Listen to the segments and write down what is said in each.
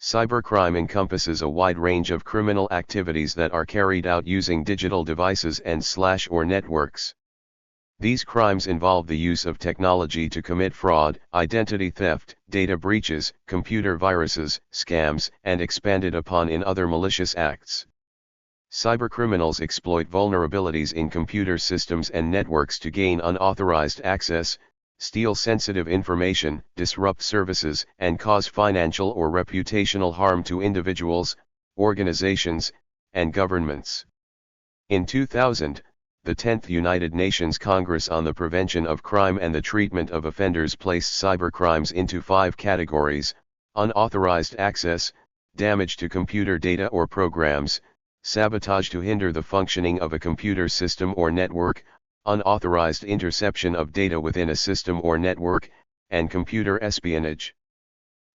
Cybercrime encompasses a wide range of criminal activities that are carried out using digital devices and/or networks. These crimes involve the use of technology to commit fraud, identity theft, data breaches, computer viruses, scams, and expanded upon in other malicious acts. Cybercriminals exploit vulnerabilities in computer systems and networks to gain unauthorized access, steal sensitive information, disrupt services, and cause financial or reputational harm to individuals, organizations, and governments. In 2000, the 10th United Nations Congress on the Prevention of Crime and the Treatment of Offenders placed cybercrimes into 5 categories: unauthorized access, damage to computer data or programs, sabotage to hinder the functioning of a computer system or network, unauthorized interception of data within a system or network, and computer espionage.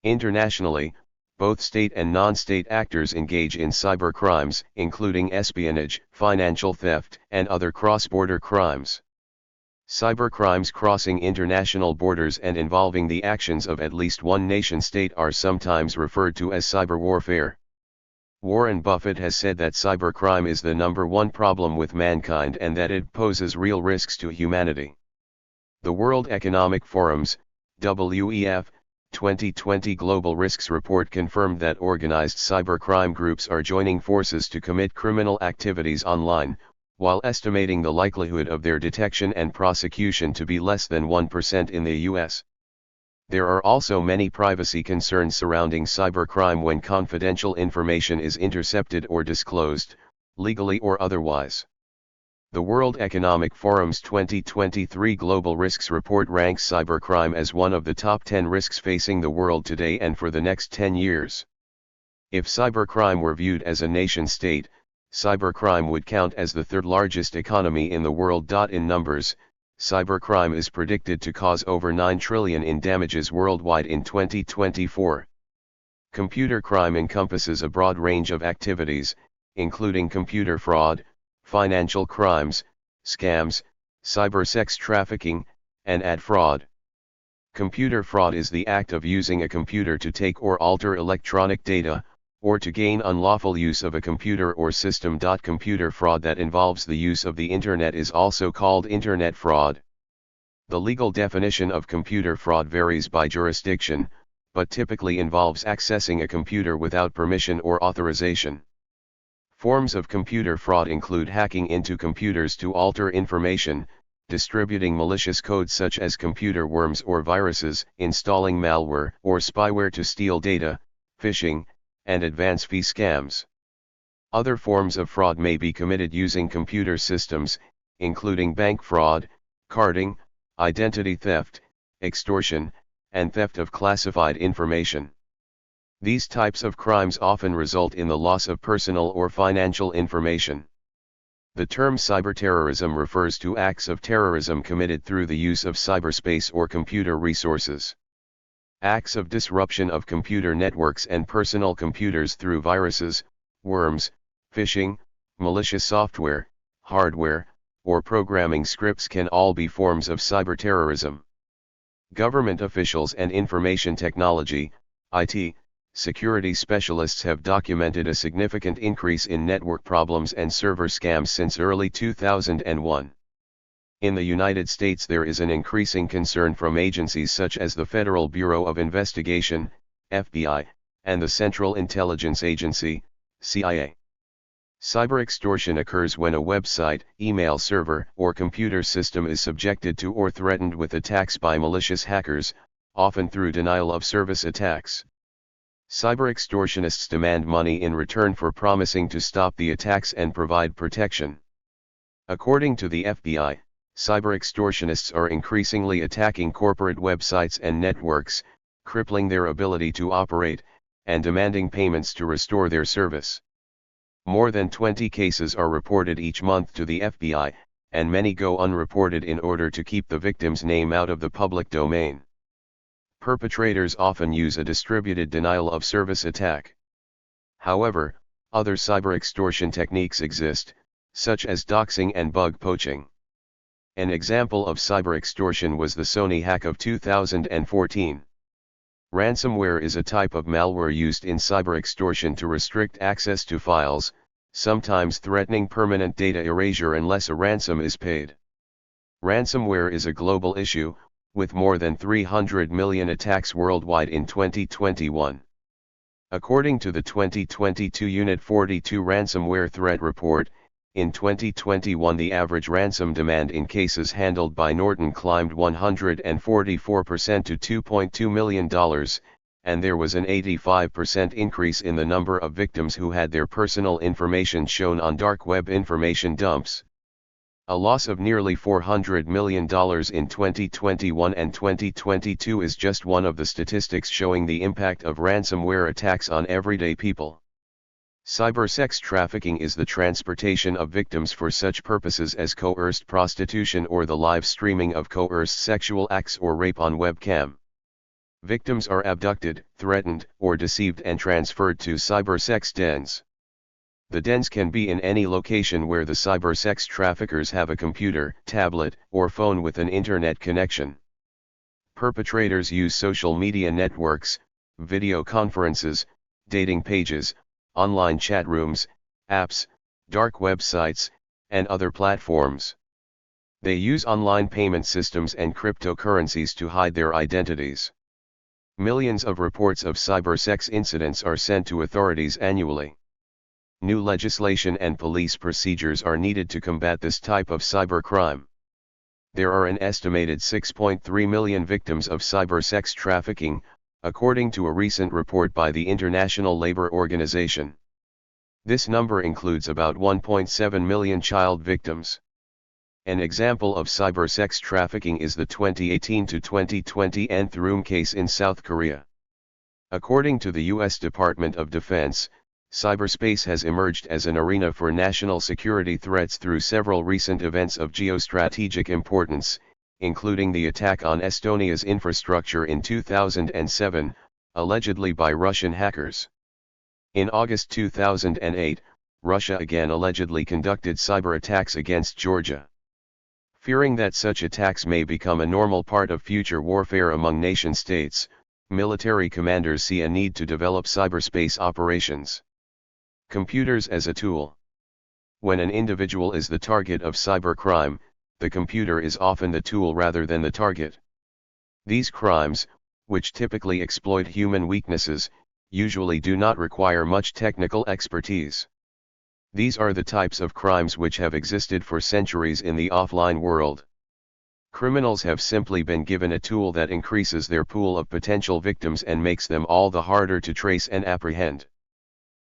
Internationally, both state and non-state actors engage in cybercrimes, including espionage, financial theft, and other cross-border crimes. Cybercrimes crossing international borders and involving the actions of at least one nation-state are sometimes referred to as cyberwarfare. Warren Buffett has said that cybercrime is the #1 problem with mankind and that it poses real risks to humanity. The World Economic Forum's WEF 2020 Global Risks Report confirmed that organized cybercrime groups are joining forces to commit criminal activities online, while estimating the likelihood of their detection and prosecution to be less than 1% in the US. There are also many privacy concerns surrounding cybercrime when confidential information is intercepted or disclosed, legally or otherwise. The World Economic Forum's 2023 Global Risks Report ranks cybercrime as one of the top 10 risks facing the world today and for the next 10 years. If cybercrime were viewed as a nation-state, cybercrime would count as the 3rd largest economy in the world. In numbers, cybercrime is predicted to cause over $9 trillion in damages worldwide in 2024. Computer crime encompasses a broad range of activities, including computer fraud, financial crimes, scams, cybersex trafficking, and ad fraud. Computer fraud is the act of using a computer to take or alter electronic data, or to gain unlawful use of a computer or system. Computer fraud that involves the use of the Internet is also called Internet fraud. The legal definition of computer fraud varies by jurisdiction, but typically involves accessing a computer without permission or authorization. Forms of computer fraud include hacking into computers to alter information, distributing malicious code such as computer worms or viruses, installing malware or spyware to steal data, phishing, and advance fee scams. Other forms of fraud may be committed using computer systems, including bank fraud, carding, identity theft, extortion, and theft of classified information. These types of crimes often result in the loss of personal or financial information. The term cyberterrorism refers to acts of terrorism committed through the use of cyberspace or computer resources. Acts of disruption of computer networks and personal computers through viruses, worms, phishing, malicious software, hardware, or programming scripts can all be forms of cyberterrorism. Government officials and information technology, IT, security specialists have documented a significant increase in network problems and server scams since early 2001. In the United States, there is an increasing concern from agencies such as the Federal Bureau of Investigation, FBI, and the Central Intelligence Agency, CIA. Cyber extortion occurs when a website, email server, or computer system is subjected to or threatened with attacks by malicious hackers, often through denial-of-service attacks. Cyber extortionists demand money in return for promising to stop the attacks and provide protection. According to the FBI, cyber extortionists are increasingly attacking corporate websites and networks, crippling their ability to operate, and demanding payments to restore their service. More than 20 cases are reported each month to the FBI, and many go unreported in order to keep the victim's name out of the public domain. Perpetrators often use a distributed denial-of-service attack. However, other cyber extortion techniques exist, such as doxing and bug poaching. An example of cyber extortion was the Sony hack of 2014. Ransomware is a type of malware used in cyber extortion to restrict access to files, sometimes threatening permanent data erasure unless a ransom is paid. Ransomware is a global issue, with more than 300 million attacks worldwide in 2021. According to the 2022 Unit 42 Ransomware Threat Report, in 2021 the average ransom demand in cases handled by Norton climbed 144% to $2.2 million, and there was an 85% increase in the number of victims who had their personal information shown on dark web information dumps. A loss of nearly $400 million in 2021 and 2022 is just one of the statistics showing the impact of ransomware attacks on everyday people. Cybersex trafficking is the transportation of victims for such purposes as coerced prostitution or the live streaming of coerced sexual acts or rape on webcam. Victims are abducted, threatened, or deceived and transferred to cybersex dens. The dens can be in any location where the cybersex traffickers have a computer, tablet, or phone with an internet connection. Perpetrators use social media networks, video conferences, dating pages, online chat rooms, apps, dark websites, and other platforms. They use online payment systems and cryptocurrencies to hide their identities. Millions of reports of cybersex incidents are sent to authorities annually. New legislation and police procedures are needed to combat this type of cybercrime. There are an estimated 6.3 million victims of cybersex trafficking, according to a recent report by the International Labour Organization. This number includes about 1.7 million child victims. An example of cybersex trafficking is the 2018 to 2020 Nth Room case in South Korea. According to the U.S. Department of Defense, cyberspace has emerged as an arena for national security threats through several recent events of geostrategic importance, including the attack on Estonia's infrastructure in 2007, allegedly by Russian hackers. In August 2008, Russia again allegedly conducted cyber attacks against Georgia. Fearing that such attacks may become a normal part of future warfare among nation-states, military commanders see a need to develop cyberspace operations. Computers as a tool. When an individual is the target of cybercrime, the computer is often the tool rather than the target. These crimes, which typically exploit human weaknesses, usually do not require much technical expertise. These are the types of crimes which have existed for centuries in the offline world. Criminals have simply been given a tool that increases their pool of potential victims and makes them all the harder to trace and apprehend.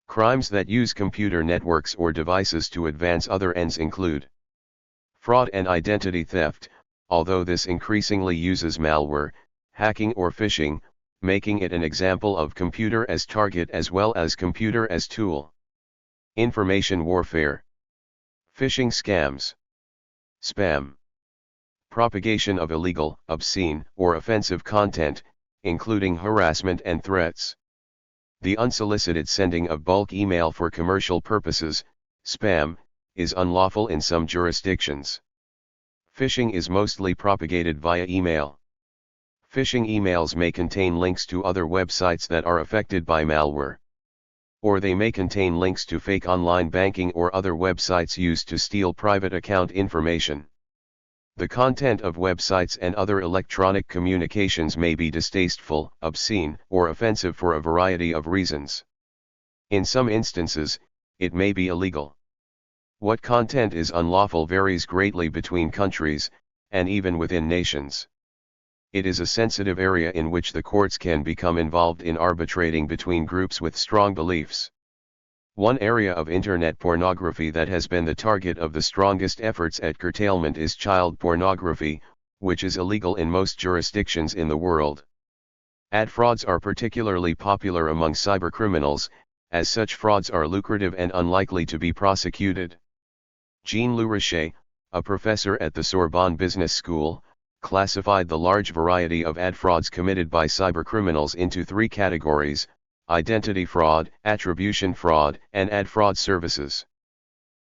Crimes that use computer networks or devices to advance other ends include fraud and identity theft, although this increasingly uses malware, hacking or phishing, making it an example of computer as target as well as computer as tool. Information warfare. Phishing scams. Spam. Propagation of illegal, obscene, or offensive content, including harassment and threats. The unsolicited sending of bulk email for commercial purposes, spam, is unlawful in some jurisdictions. Phishing is mostly propagated via email. Phishing emails may contain links to other websites that are affected by malware. Or they may contain links to fake online banking or other websites used to steal private account information. The content of websites and other electronic communications may be distasteful, obscene, or offensive for a variety of reasons. In some instances, it may be illegal. What content is unlawful varies greatly between countries, and even within nations. It is a sensitive area in which the courts can become involved in arbitrating between groups with strong beliefs. One area of internet pornography that has been the target of the strongest efforts at curtailment is child pornography, which is illegal in most jurisdictions in the world. Ad frauds are particularly popular among cybercriminals, as such frauds are lucrative and unlikely to be prosecuted. Jean-Louis Richet, a professor at the Sorbonne Business School, classified the large variety of ad frauds committed by cybercriminals into three categories: identity fraud, attribution fraud, and ad fraud services.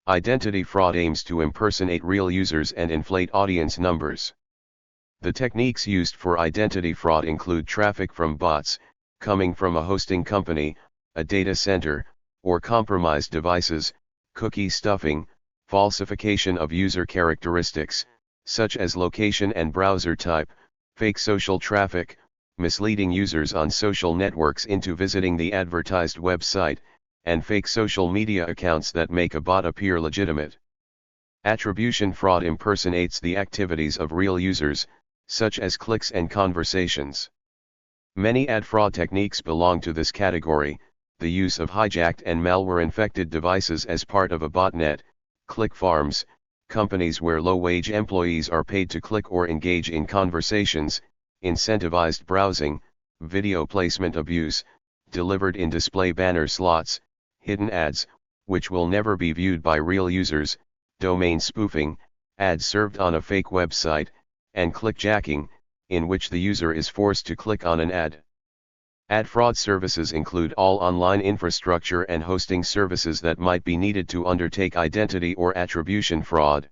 Identity fraud aims to impersonate real users and inflate audience numbers. The techniques used for identity fraud include traffic from bots, coming from a hosting company, a data center, or compromised devices, cookie stuffing, falsification of user characteristics, such as location and browser type, fake social traffic, misleading users on social networks into visiting the advertised website, and fake social media accounts that make a bot appear legitimate. Attribution fraud impersonates the activities of real users, such as clicks and conversations. Many ad fraud techniques belong to this category: the use of hijacked and malware-infected devices as part of a botnet, click farms, companies where low-wage employees are paid to click or engage in conversations, incentivized browsing, video placement abuse, delivered in display banner slots, hidden ads, which will never be viewed by real users, domain spoofing, ads served on a fake website, and clickjacking, in which the user is forced to click on an ad. Ad fraud services include all online infrastructure and hosting services that might be needed to undertake identity or attribution fraud.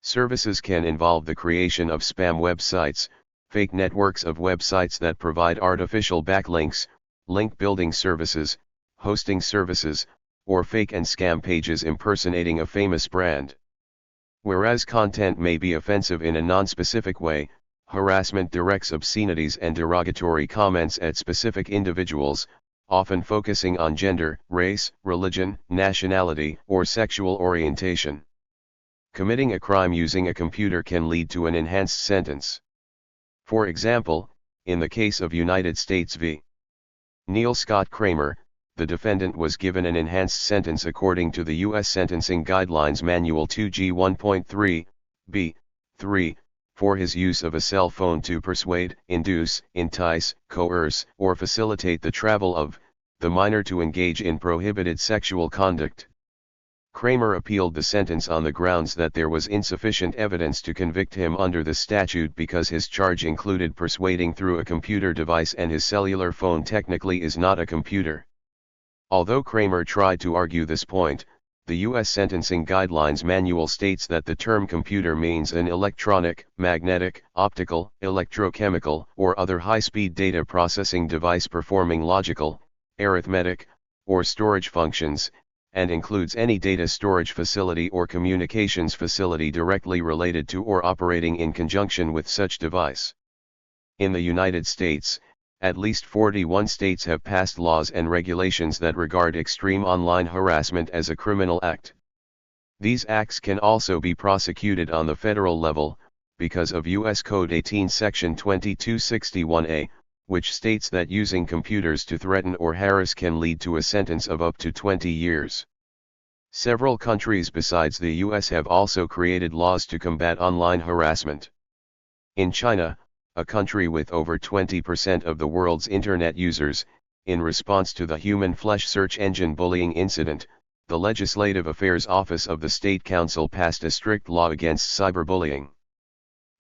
Services can involve the creation of spam websites, fake networks of websites that provide artificial backlinks, link building services, hosting services, or fake and scam pages impersonating a famous brand. Whereas content may be offensive in a non-specific way, harassment directs obscenities and derogatory comments at specific individuals, often focusing on gender, race, religion, nationality, or sexual orientation. Committing a crime using a computer can lead to an enhanced sentence. For example, in the case of United States v. Neil Scott Kramer, the defendant was given an enhanced sentence according to the U.S. Sentencing Guidelines Manual 2G 1.3, b. 3, for his use of a cell phone to persuade, induce, entice, coerce, or facilitate the travel of the minor to engage in prohibited sexual conduct. Kramer appealed the sentence on the grounds that there was insufficient evidence to convict him under the statute because his charge included persuading through a computer device and his cellular phone technically is not a computer. Although Kramer tried to argue this point, the U.S. Sentencing Guidelines Manual states that the term computer means an electronic, magnetic, optical, electrochemical, or other high-speed data processing device performing logical, arithmetic, or storage functions, and includes any data storage facility or communications facility directly related to or operating in conjunction with such device. In the United States, at least 41 states have passed laws and regulations that regard extreme online harassment as a criminal act. These acts can also be prosecuted on the federal level, because of U.S. Code 18 Section 2261A, which states that using computers to threaten or harass can lead to a sentence of up to 20 years. Several countries besides the U.S. have also created laws to combat online harassment. In China, a country with over 20% of the world's internet users, in response to the human flesh search engine bullying incident, the Legislative Affairs Office of the State Council passed a strict law against cyberbullying.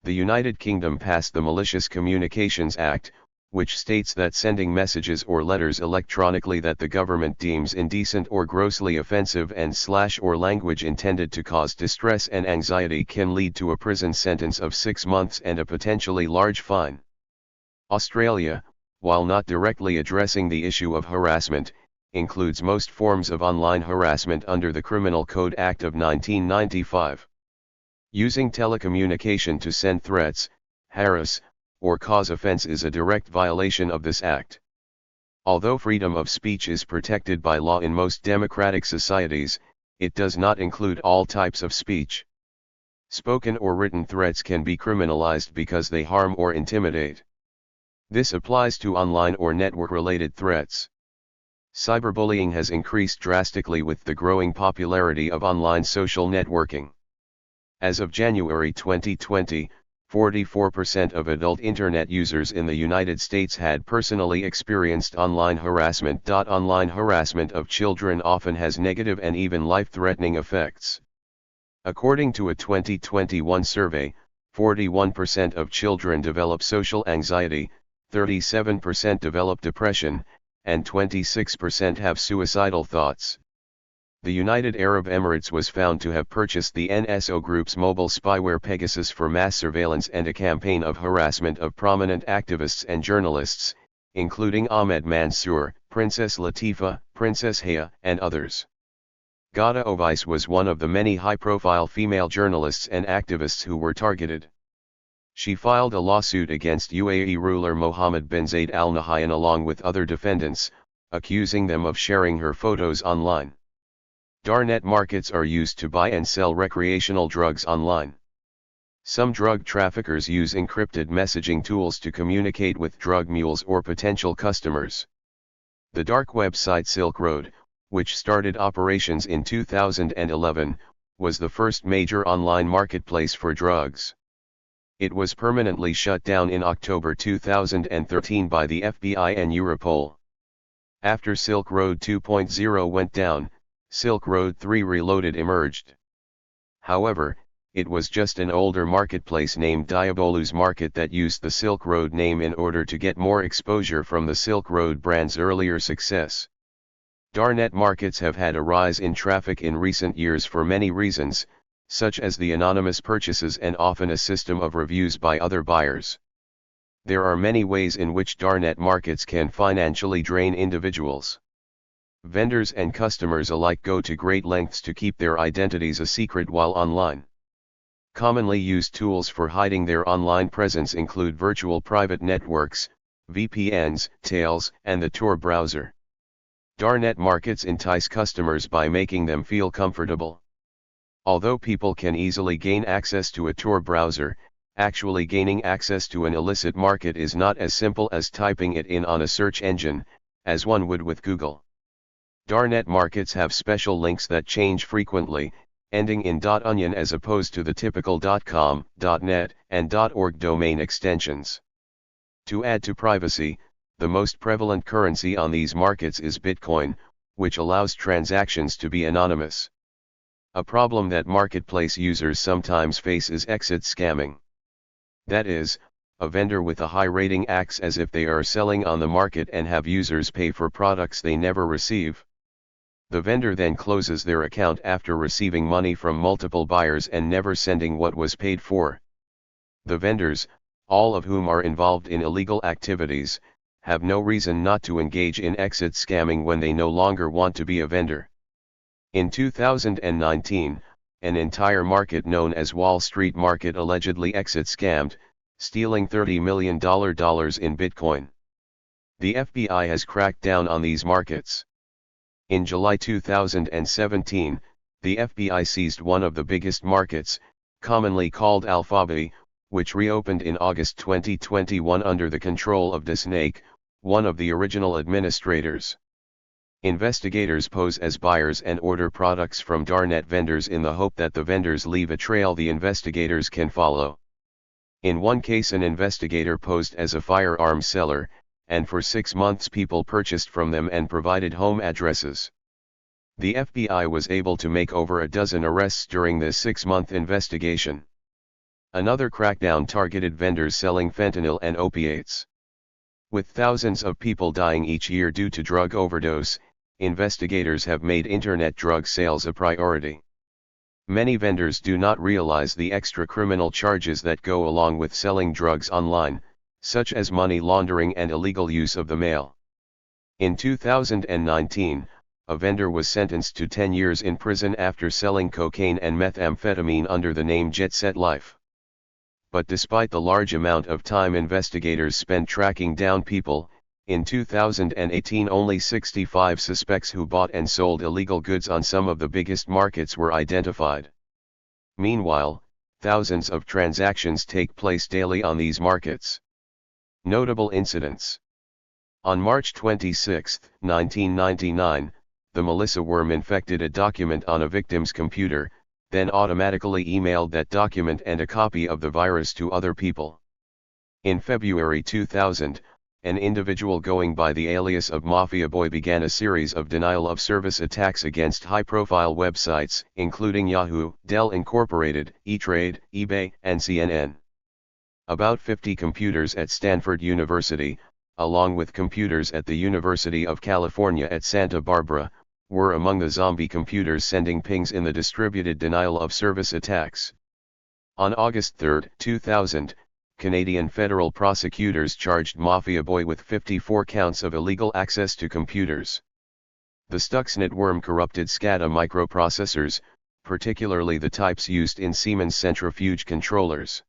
The United Kingdom passed the Malicious Communications Act, which states that sending messages or letters electronically that the government deems indecent or grossly offensive and/or language intended to cause distress and anxiety can lead to a prison sentence of 6 months and a potentially large fine. Australia, while not directly addressing the issue of harassment, includes most forms of online harassment under the Criminal Code Act of 1995. Using telecommunication to send threats, harass, or cause offense is a direct violation of this act. Although freedom of speech is protected by law in most democratic societies, it does not include all types of speech. Spoken or written threats can be criminalized because they harm or intimidate. This applies to online or network-related threats. Cyberbullying has increased drastically with the growing popularity of online social networking. As of January 2020, 44% of adult internet users in the United States had personally experienced online harassment. Online harassment of children often has negative and even life-threatening effects. According to a 2021 survey, 41% of children develop social anxiety, 37% develop depression, and 26% have suicidal thoughts. The United Arab Emirates was found to have purchased the NSO Group's mobile spyware Pegasus for mass surveillance and a campaign of harassment of prominent activists and journalists, including Ahmed Mansour, Princess Latifa, Princess Haya, and others. Ghada Ovice was one of the many high-profile female journalists and activists who were targeted. She filed a lawsuit against UAE ruler Mohammed bin Zayed Al Nahyan along with other defendants, accusing them of sharing her photos online. Darknet markets are used to buy and sell recreational drugs online. Some drug traffickers use encrypted messaging tools to communicate with drug mules or potential customers. The dark website Silk Road, which started operations in 2011, was the first major online marketplace for drugs. It was permanently shut down in October 2013 by the FBI and Europol. After Silk Road 2.0 went down, Silk Road 3 Reloaded emerged. However, it was just an older marketplace named Diabolus Market that used the Silk Road name in order to get more exposure from the Silk Road brand's earlier success. Darknet markets have had a rise in traffic in recent years for many reasons, such as the anonymous purchases and often a system of reviews by other buyers. There are many ways in which darknet markets can financially drain individuals. Vendors and customers alike go to great lengths to keep their identities a secret while online. Commonly used tools for hiding their online presence include virtual private networks, VPNs, Tails, and the Tor browser. Darknet markets entice customers by making them feel comfortable. Although people can easily gain access to a Tor browser, actually gaining access to an illicit market is not as simple as typing it in on a search engine, as one would with Google. Darknet markets have special links that change frequently, ending in .onion as opposed to the typical .com, .net, and .org domain extensions. To add to privacy, the most prevalent currency on these markets is Bitcoin, which allows transactions to be anonymous. A problem that marketplace users sometimes face is exit scamming. That is, a vendor with a high rating acts as if they are selling on the market and have users pay for products they never receive. The vendor then closes their account after receiving money from multiple buyers and never sending what was paid for. The vendors, all of whom are involved in illegal activities, have no reason not to engage in exit scamming when they no longer want to be a vendor. In 2019, an entire market known as Wall Street Market allegedly exit scammed, stealing $30 million in Bitcoin. The FBI has cracked down on these markets. In July 2017, the FBI seized one of the biggest markets, commonly called Alphabet, which reopened in August 2021 under the control of DeSnake, one of the original administrators. Investigators pose as buyers and order products from darknet vendors in the hope that the vendors leave a trail the investigators can follow. In one case, an investigator posed as a firearms seller, and for 6 months people purchased from them and provided home addresses. The FBI was able to make over a dozen arrests during this 6-month investigation. Another crackdown targeted vendors selling fentanyl and opiates. With thousands of people dying each year due to drug overdose, investigators have made internet drug sales a priority. Many vendors do not realize the extra criminal charges that go along with selling drugs online, such as money laundering and illegal use of the mail. In 2019, a vendor was sentenced to 10 years in prison after selling cocaine and methamphetamine under the name Jet Set Life. But despite the large amount of time investigators spent tracking down people, in 2018 only 65 suspects who bought and sold illegal goods on some of the biggest markets were identified. Meanwhile, thousands of transactions take place daily on these markets. Notable incidents. On March 26, 1999, the Melissa worm infected a document on a victim's computer, then automatically emailed that document and a copy of the virus to other people. In February 2000, an individual going by the alias of Mafia Boy began a series of denial-of-service attacks against high-profile websites, including Yahoo, Dell Incorporated, E-Trade, eBay, and CNN. About 50 computers at Stanford University, along with computers at the University of California at Santa Barbara, were among the zombie computers sending pings in the distributed denial-of-service attacks. On August 3, 2000, Canadian federal prosecutors charged Mafia Boy with 54 counts of illegal access to computers. The Stuxnet worm corrupted SCADA microprocessors, particularly the types used in Siemens centrifuge controllers.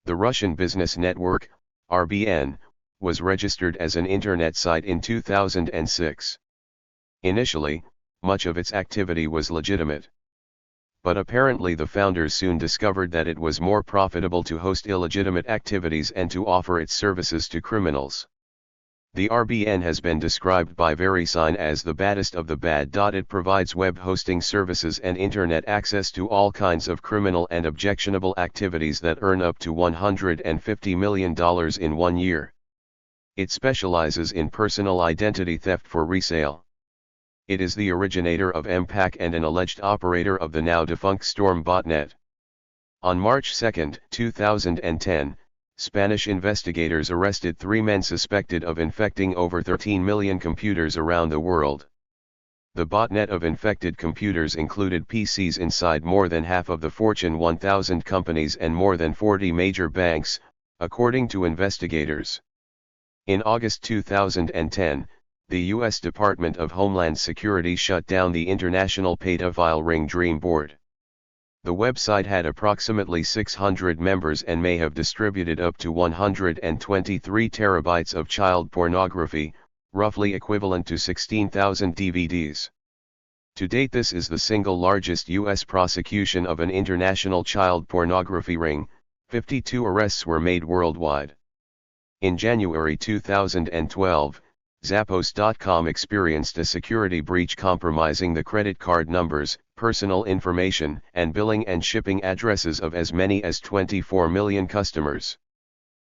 The Russian Business Network, RBN, was registered as an internet site in 2006. Initially, much of its activity was legitimate. But apparently the founders soon discovered that it was more profitable to host illegitimate activities and to offer its services to criminals. The RBN has been described by VeriSign as the baddest of the bad. It provides web hosting services and internet access to all kinds of criminal and objectionable activities that earn up to $150 million in 1 year. It specializes in personal identity theft for resale. It is the originator of MPAC and an alleged operator of the now-defunct Storm botnet. On March 2, 2010, Spanish investigators arrested 3 men suspected of infecting over 13 million computers around the world. The botnet of infected computers included PCs inside more than half of the Fortune 1000 companies and more than 40 major banks, according to investigators. In August 2010, the U.S. Department of Homeland Security shut down the international pedophile ring Dream Board. The website had approximately 600 members and may have distributed up to 123 terabytes of child pornography, roughly equivalent to 16,000 DVDs. To date, this is the single largest U.S. prosecution of an international child pornography ring. 52 arrests were made worldwide. In January 2012, Zappos.com experienced a security breach compromising the credit card numbers, personal information, and billing and shipping addresses of as many as 24 million customers.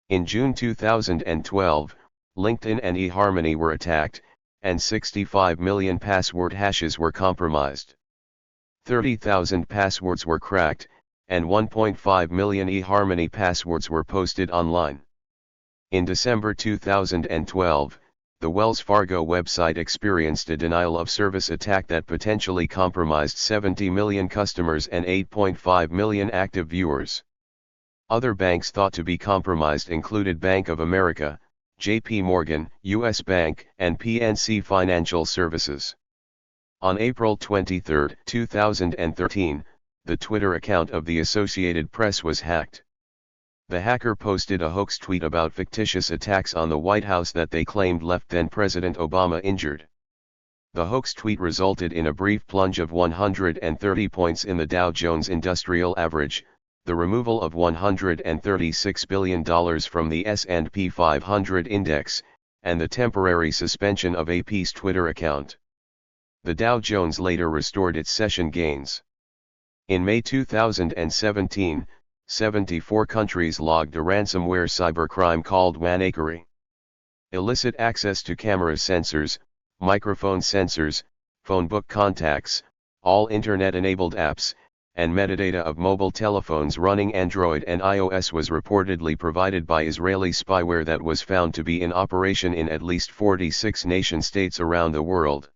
In June 2012, LinkedIn and eHarmony were attacked, and 65 million password hashes were compromised. 30,000 passwords were cracked, and 1.5 million eHarmony passwords were posted online. In December 2012, the Wells Fargo website experienced a denial-of-service attack that potentially compromised 70 million customers and 8.5 million active viewers. Other banks thought to be compromised included Bank of America, J.P. Morgan, U.S. Bank, and PNC Financial Services. On April 23, 2013, the Twitter account of the Associated Press was hacked. The hacker posted a hoax tweet about fictitious attacks on the White House that they claimed left then-President Obama injured. The hoax tweet resulted in a brief plunge of 130 points in the Dow Jones Industrial Average, the removal of $136 billion from the S&P 500 index, and the temporary suspension of AP's Twitter account. The Dow Jones later restored its session gains. In May 2017, 74 countries logged a ransomware cybercrime called WannaCry. Illicit access to camera sensors, microphone sensors, phone book contacts, all internet-enabled apps, and metadata of mobile telephones running Android and iOS was reportedly provided by Israeli spyware that was found to be in operation in at least 46 nation-states around the world.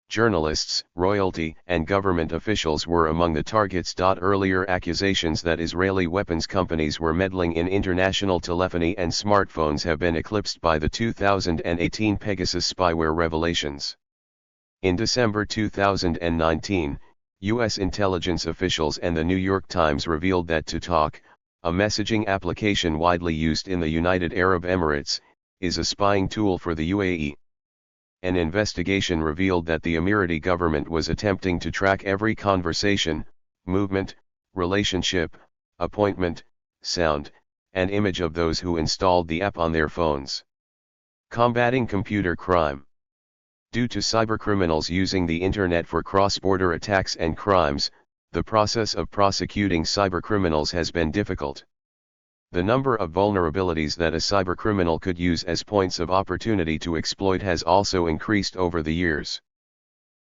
Journalists, royalty, and government officials were among the targets. Earlier accusations that Israeli weapons companies were meddling in international telephony and smartphones have been eclipsed by the 2018 Pegasus spyware revelations. In December 2019, U.S. intelligence officials and the New York Times revealed that TalkTalk, a messaging application widely used in the United Arab Emirates, is a spying tool for the UAE. An investigation revealed that the Emirati government was attempting to track every conversation, movement, relationship, appointment, sound, and image of those who installed the app on their phones. Combating computer crime. Due to cybercriminals using the internet for cross-border attacks and crimes, the process of prosecuting cybercriminals has been difficult. The number of vulnerabilities that a cybercriminal could use as points of opportunity to exploit has also increased over the years.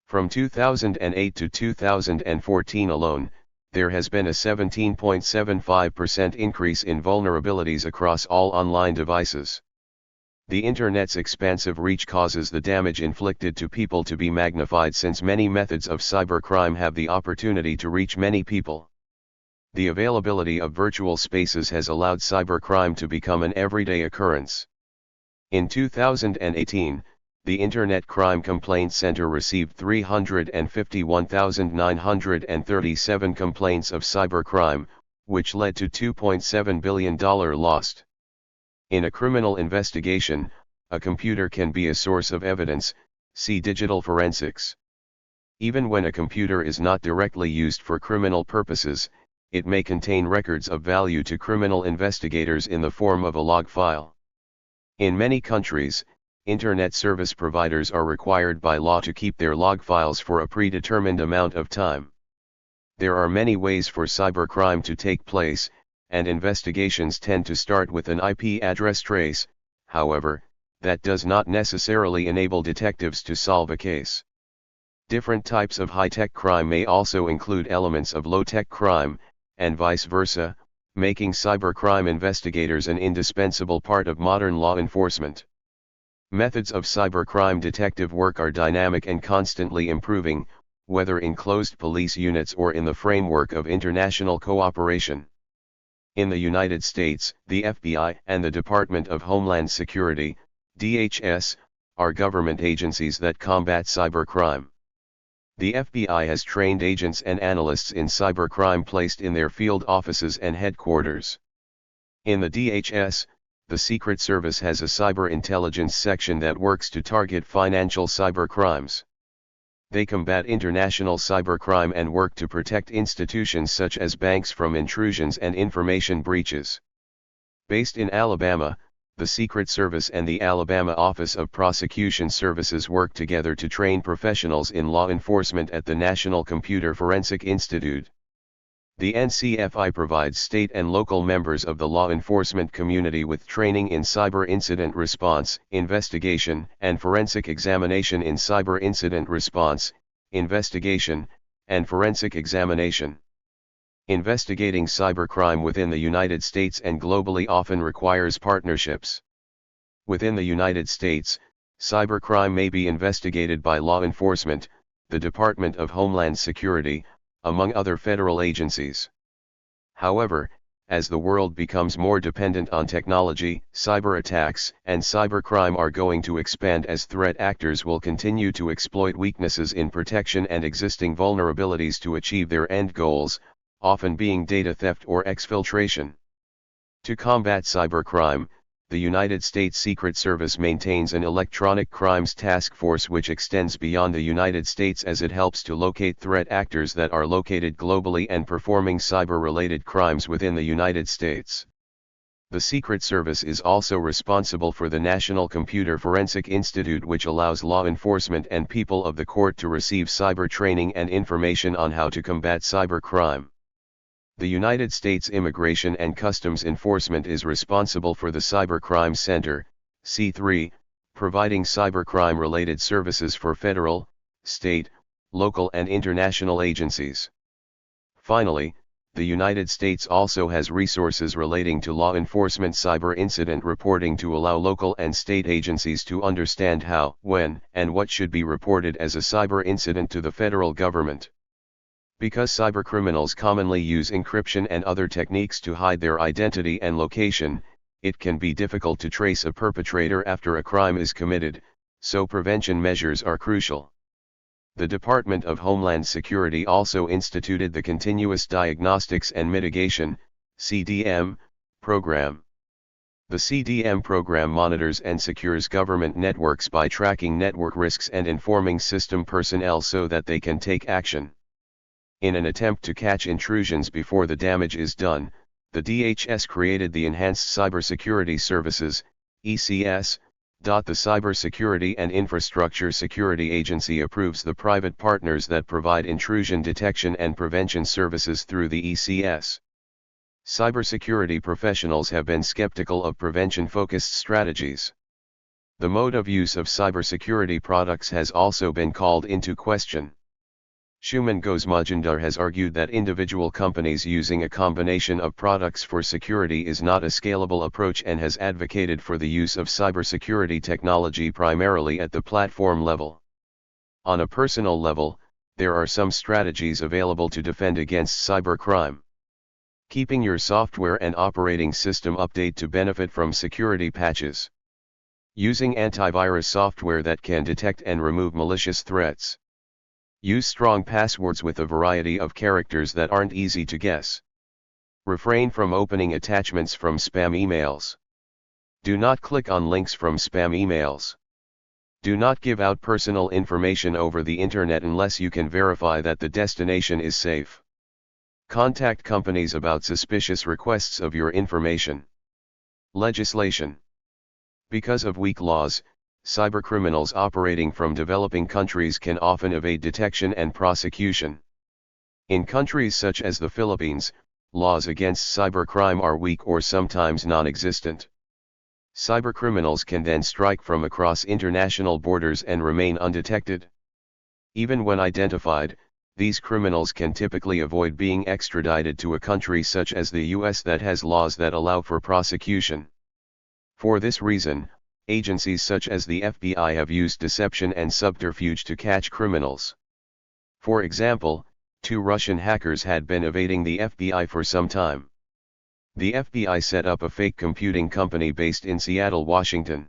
From 2008 to 2014 alone, there has been a 17.75% increase in vulnerabilities across all online devices. The Internet's expansive reach causes the damage inflicted to people to be magnified, since many methods of cybercrime have the opportunity to reach many people. The availability of virtual spaces has allowed cybercrime to become an everyday occurrence. In 2018, the Internet Crime Complaint Center received 351,937 complaints of cybercrime, which led to $2.7 billion lost. In a criminal investigation, a computer can be a source of evidence, see digital forensics. Even when a computer is not directly used for criminal purposes, it may contain records of value to criminal investigators in the form of a log file. In many countries, Internet service providers are required by law to keep their log files for a predetermined amount of time. There are many ways for cybercrime to take place, and investigations tend to start with an IP address trace. However, that does not necessarily enable detectives to solve a case. Different types of high-tech crime may also include elements of low-tech crime, and vice versa, making cybercrime investigators an indispensable part of modern law enforcement. Methods of cybercrime detective work are dynamic and constantly improving, whether in closed police units or in the framework of international cooperation. In the United States, the FBI and the Department of Homeland Security, DHS, are government agencies that combat cybercrime. The FBI has trained agents and analysts in cybercrime placed in their field offices and headquarters. In the DHS, the Secret Service has a cyber intelligence section that works to target financial cybercrimes. They combat international cybercrime and work to protect institutions such as banks from intrusions and information breaches. Based in Alabama, the Secret Service and the Alabama Office of Prosecution Services work together to train professionals in law enforcement at the National Computer Forensic Institute. The NCFI provides state and local members of the law enforcement community with training in cyber incident response, investigation, and forensic examination in cyber incident response, investigation, and forensic examination. Investigating cybercrime within the United States and globally often requires partnerships. Within the United States, cybercrime may be investigated by law enforcement, the Department of Homeland Security, among other federal agencies. However, as the world becomes more dependent on technology, cyber attacks and cybercrime are going to expand as threat actors will continue to exploit weaknesses in protection and existing vulnerabilities to achieve their end goals, often being data theft or exfiltration. To combat cybercrime, the United States Secret Service maintains an electronic crimes task force which extends beyond the United States as it helps to locate threat actors that are located globally and performing cyber-related crimes within the United States. The Secret Service is also responsible for the National Computer Forensic Institute, which allows law enforcement and people of the court to receive cyber training and information on how to combat cybercrime. The United States Immigration and Customs Enforcement is responsible for the Cybercrime Center, C3, providing cybercrime-related services for federal, state, local and international agencies. Finally, the United States also has resources relating to law enforcement cyber incident reporting to allow local and state agencies to understand how, when, and what should be reported as a cyber incident to the federal government. Because cybercriminals commonly use encryption and other techniques to hide their identity and location, it can be difficult to trace a perpetrator after a crime is committed, so prevention measures are crucial. The Department of Homeland Security also instituted the Continuous Diagnostics and Mitigation, CDM, program. The CDM program monitors and secures government networks by tracking network risks and informing system personnel so that they can take action. In an attempt to catch intrusions before the damage is done, the DHS created the Enhanced Cybersecurity Services, ECS. The Cybersecurity and Infrastructure Security Agency approves the private partners that provide intrusion detection and prevention services through the ECS. Cybersecurity professionals have been skeptical of prevention-focused strategies. The mode of use of cybersecurity products has also been called into question. Shuman Ghose Majumdar has argued that individual companies using a combination of products for security is not a scalable approach and has advocated for the use of cybersecurity technology primarily at the platform level. On a personal level, there are some strategies available to defend against cybercrime. Keeping your software and operating system updated to benefit from security patches. Using antivirus software that can detect and remove malicious threats. Use strong passwords with a variety of characters that aren't easy to guess. Refrain from opening attachments from spam emails. Do not click on links from spam emails. Do not give out personal information over the internet unless you can verify that the destination is safe. Contact companies about suspicious requests of your information. Legislation. Because of weak laws, cybercriminals operating from developing countries can often evade detection and prosecution. In countries such as the Philippines, laws against cybercrime are weak or sometimes non-existent. Cybercriminals can then strike from across international borders and remain undetected. Even when identified, these criminals can typically avoid being extradited to a country such as the US that has laws that allow for prosecution. For this reason, agencies such as the FBI have used deception and subterfuge to catch criminals. For example, 2 Russian hackers had been evading the FBI for some time. The FBI set up a fake computing company based in Seattle, Washington.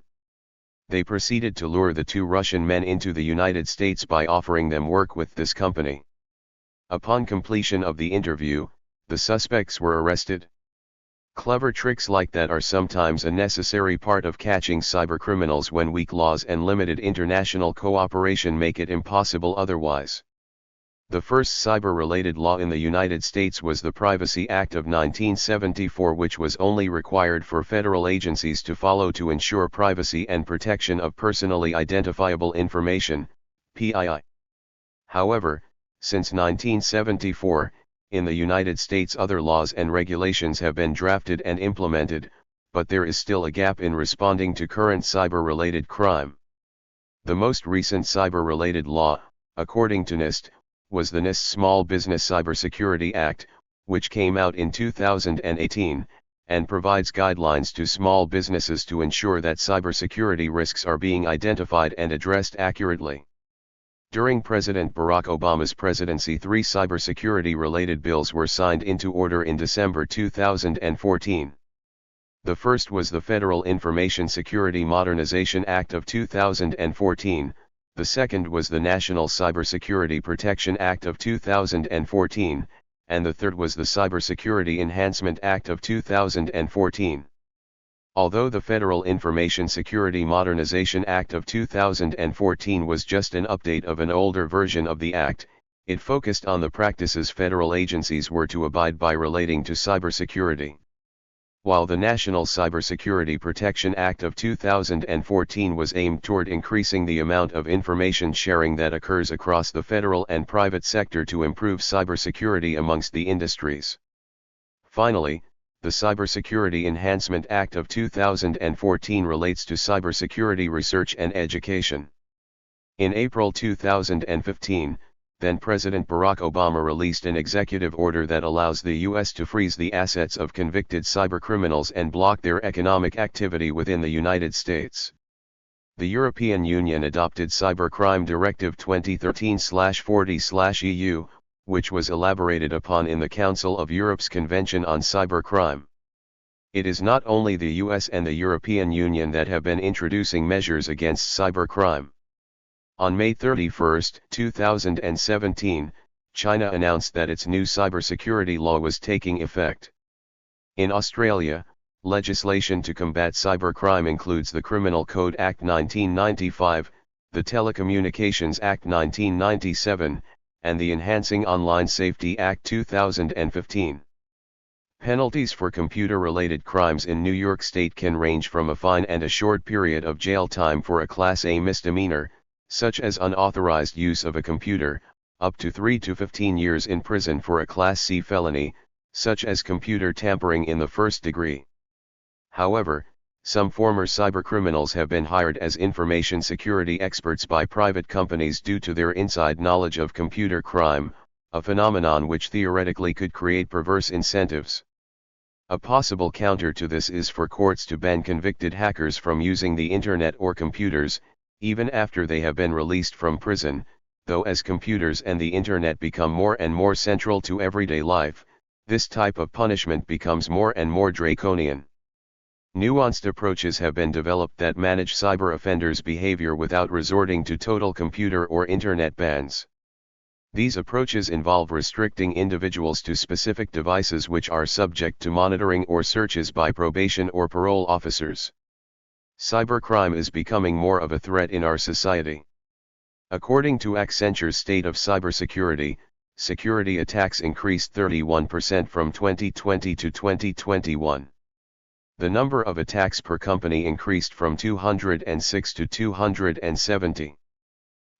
They proceeded to lure the 2 Russian men into the United States by offering them work with this company. Upon completion of the interview, the suspects were arrested. Clever tricks like that are sometimes a necessary part of catching cybercriminals when weak laws and limited international cooperation make it impossible otherwise. The first cyber-related law in the United States was the Privacy Act of 1974, which was only required for federal agencies to follow to ensure privacy and protection of personally identifiable information, PII. However, since 1974, in the United States other laws and regulations have been drafted and implemented, but there is still a gap in responding to current cyber-related crime. The most recent cyber-related law, according to NIST, was the NIST Small Business Cybersecurity Act, which came out in 2018, and provides guidelines to small businesses to ensure that cybersecurity risks are being identified and addressed accurately. During President Barack Obama's presidency, 3 cybersecurity-related bills were signed into order in December 2014. The first was the Federal Information Security Modernization Act of 2014, the second was the National Cybersecurity Protection Act of 2014, and the third was the Cybersecurity Enhancement Act of 2014. Although the Federal Information Security Modernization Act of 2014 was just an update of an older version of the Act, it focused on the practices federal agencies were to abide by relating to cybersecurity. While the National Cybersecurity Protection Act of 2014 was aimed toward increasing the amount of information sharing that occurs across the federal and private sector to improve cybersecurity amongst the industries. Finally, the Cybersecurity Enhancement Act of 2014 relates to cybersecurity research and education. In April 2015, then President Barack Obama released an executive order that allows the U.S. to freeze the assets of convicted cybercriminals and block their economic activity within the United States. The European Union adopted Cybercrime Directive 2013/40/EU, which was elaborated upon in the Council of Europe's Convention on Cybercrime. It is not only the US and the European Union that have been introducing measures against cybercrime. On May 31, 2017, China announced that its new cybersecurity law was taking effect. In Australia, legislation to combat cybercrime includes the Criminal Code Act 1995, the Telecommunications Act 1997, and the Enhancing Online Safety Act 2015. Penalties for computer-related crimes in New York State can range from a fine and a short period of jail time for a Class A misdemeanor, such as unauthorized use of a computer, up to 3 to 15 years in prison for a Class C felony, such as computer tampering in the first degree. However, Some former cybercriminals have been hired as information security experts by private companies due to their inside knowledge of computer crime, a phenomenon which theoretically could create perverse incentives. A possible counter to this is for courts to ban convicted hackers from using the internet or computers, even after they have been released from prison, though as computers and the internet become more and more central to everyday life, this type of punishment becomes more and more draconian. Nuanced approaches have been developed that manage cyber offenders' behavior without resorting to total computer or internet bans. These approaches involve restricting individuals to specific devices which are subject to monitoring or searches by probation or parole officers. Cybercrime is becoming more of a threat in our society. According to Accenture's State of Cybersecurity, security attacks increased 31% from 2020 to 2021. The number of attacks per company increased from 206 to 270.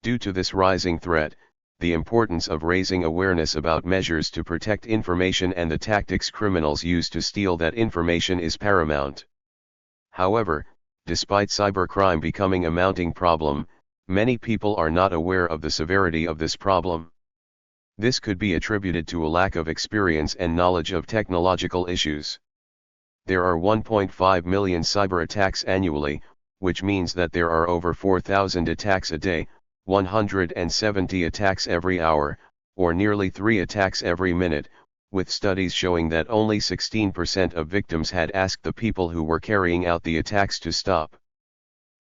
Due to this rising threat, the importance of raising awareness about measures to protect information and the tactics criminals use to steal that information is paramount. However, despite cybercrime becoming a mounting problem, many people are not aware of the severity of this problem. This could be attributed to a lack of experience and knowledge of technological issues. There are 1.5 million cyber attacks annually, which means that there are over 4,000 attacks a day, 170 attacks every hour, or nearly 3 attacks every minute, with studies showing that only 16% of victims had asked the people who were carrying out the attacks to stop.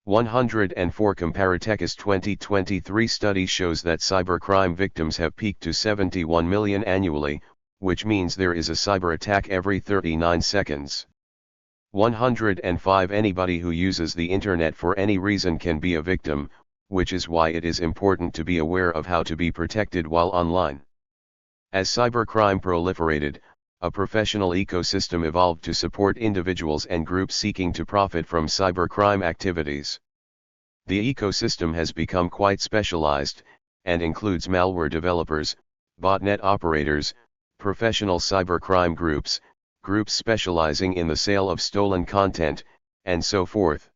104 Comparitech's 2023 study shows that cybercrime victims have peaked to 71 million annually, which means there is a cyber attack every 39 seconds. 105 Anybody who uses the internet for any reason can be a victim, which is why it is important to be aware of how to be protected while online. As cybercrime proliferated, a professional ecosystem evolved to support individuals and groups seeking to profit from cybercrime activities. The ecosystem has become quite specialized, and includes malware developers, botnet operators, professional cybercrime groups, groups specializing in the sale of stolen content, and so forth.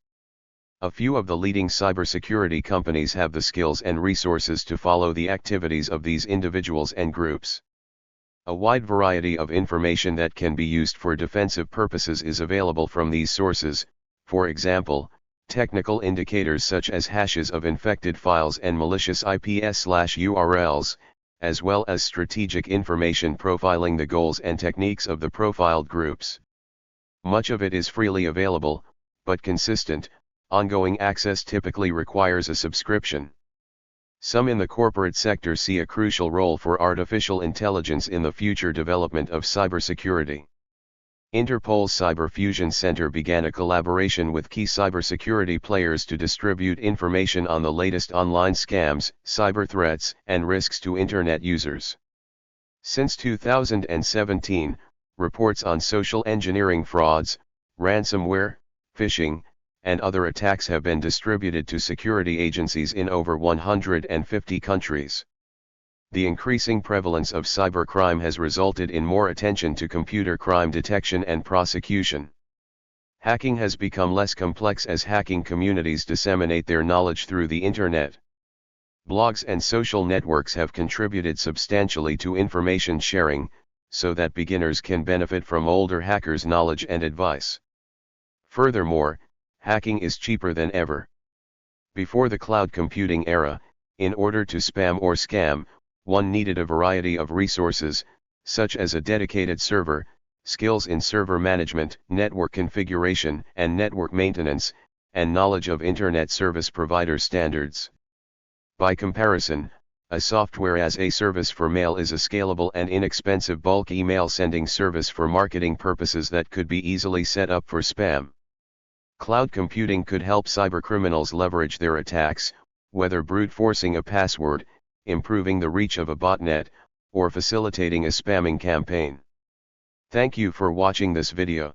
A few of the leading cybersecurity companies have the skills and resources to follow the activities of these individuals and groups. A wide variety of information that can be used for defensive purposes is available from these sources, for example, technical indicators such as hashes of infected files and malicious IPs/URLs, as well as strategic information profiling the goals and techniques of the profiled groups. Much of it is freely available, but consistent, ongoing access typically requires a subscription. Some in the corporate sector see a crucial role for artificial intelligence in the future development of cybersecurity. Interpol's Cyber Fusion Center began a collaboration with key cybersecurity players to distribute information on the latest online scams, cyber threats, and risks to Internet users. Since 2017, reports on social engineering frauds, ransomware, phishing, and other attacks have been distributed to security agencies in over 150 countries. The increasing prevalence of cybercrime has resulted in more attention to computer crime detection and prosecution. Hacking has become less complex as hacking communities disseminate their knowledge through the internet. Blogs and social networks have contributed substantially to information sharing, so that beginners can benefit from older hackers' knowledge and advice. Furthermore, hacking is cheaper than ever. Before the cloud computing era, in order to spam or scam, one needed a variety of resources, such as a dedicated server, skills in server management, network configuration and network maintenance, and knowledge of Internet service provider standards. By comparison, a software-as-a-service for mail is a scalable and inexpensive bulk email sending service for marketing purposes that could be easily set up for spam. Cloud computing could help cybercriminals leverage their attacks, whether brute forcing a password, improving the reach of a botnet, or facilitating a spamming campaign. Thank you for watching this video.